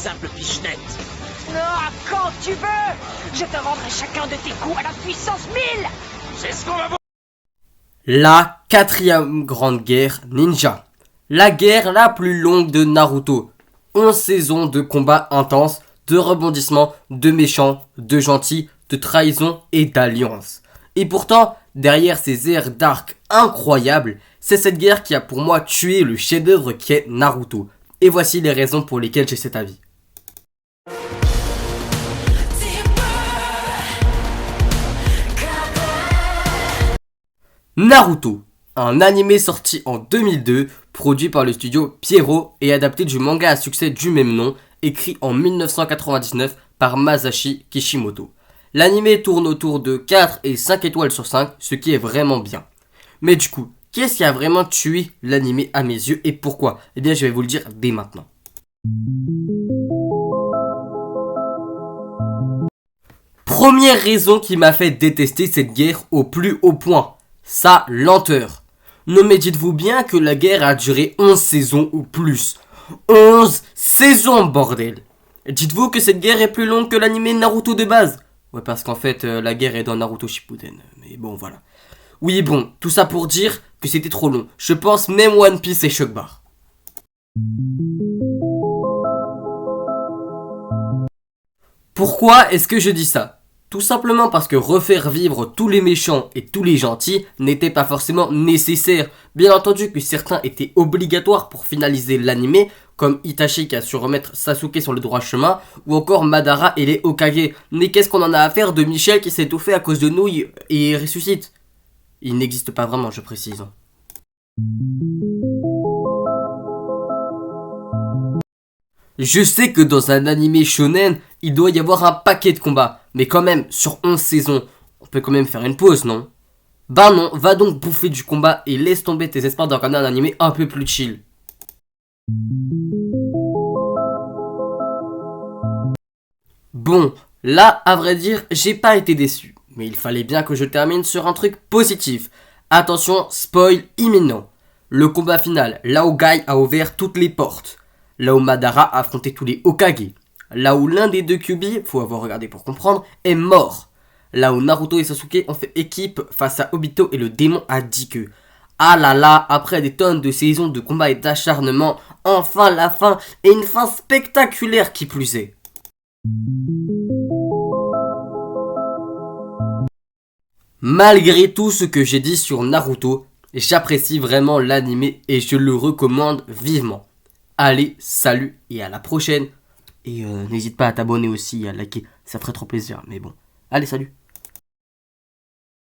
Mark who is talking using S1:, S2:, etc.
S1: simple pichenette.
S2: Non, quand tu veux. Je te rendrai chacun de tes coups à la puissance 1000.
S1: C'est ce qu'on va voir.
S3: La quatrième grande guerre ninja. La guerre la plus longue de Naruto. 11 saisons de combats intenses, de rebondissements, de méchants, de gentils, de trahison et d'alliance. Et pourtant, derrière ces airs d'arc incroyables, c'est cette guerre qui a pour moi tué le chef-d'œuvre qui est Naruto. Et voici les raisons pour lesquelles j'ai cet avis. Naruto, un animé sorti en 2002, produit par le studio Pierrot et adapté du manga à succès du même nom, écrit en 1999 par Masashi Kishimoto. L'animé tourne autour de 4 et 5 étoiles sur 5, ce qui est vraiment bien. Mais du coup, qu'est-ce qui a vraiment tué l'animé à mes yeux et pourquoi? Eh bien, je vais vous le dire dès maintenant. Première raison qui m'a fait détester cette guerre au plus haut point, sa lenteur. Non mais dites-vous bien que la guerre a duré 11 saisons ou plus. 11 saisons, bordel! Dites-vous que cette guerre est plus longue que l'animé Naruto de base? Ouais, parce qu'en fait, la guerre est dans Naruto Shippuden. Mais bon, voilà. Oui, bon, tout ça pour dire que c'était trop long. Je pense même One Piece et Shock Bar. Pourquoi est-ce que je dis ça? Tout simplement parce que refaire vivre tous les méchants et tous les gentils n'était pas forcément nécessaire. Bien entendu que certains étaient obligatoires pour finaliser l'anime, comme Itachi qui a su remettre Sasuke sur le droit chemin, ou encore Madara et les Hokage. Mais qu'est-ce qu'on en a à faire de Michel qui s'est étouffé à cause de nouilles et ressuscite? Il n'existe pas vraiment, je précise. Je sais que dans un animé shonen, il doit y avoir un paquet de combats. Mais quand même, sur 11 saisons, on peut quand même faire une pause, non? Bah non, va donc bouffer du combat et laisse tomber tes espoirs de regarder un animé un peu plus chill. Bon, là, à vrai dire, j'ai pas été déçu. Mais il fallait bien que je termine sur un truc positif. Attention, spoil imminent. Le combat final, là où Guy a ouvert toutes les portes. Là où Madara a affronté tous les Hokage. Là où l'un des deux Kyuubi, faut avoir regardé pour comprendre, est mort. Là où Naruto et Sasuke ont fait équipe face à Obito et le démon à 10 queues. Ah là là, après des tonnes de saisons de combats et d'acharnement, enfin la fin et une fin spectaculaire qui plus est. Malgré tout ce que j'ai dit sur Naruto, j'apprécie vraiment l'anime et je le recommande vivement. Allez, salut et à la prochaine. Et n'hésite pas à t'abonner aussi, à liker, ça ferait trop plaisir. Mais bon, allez, salut.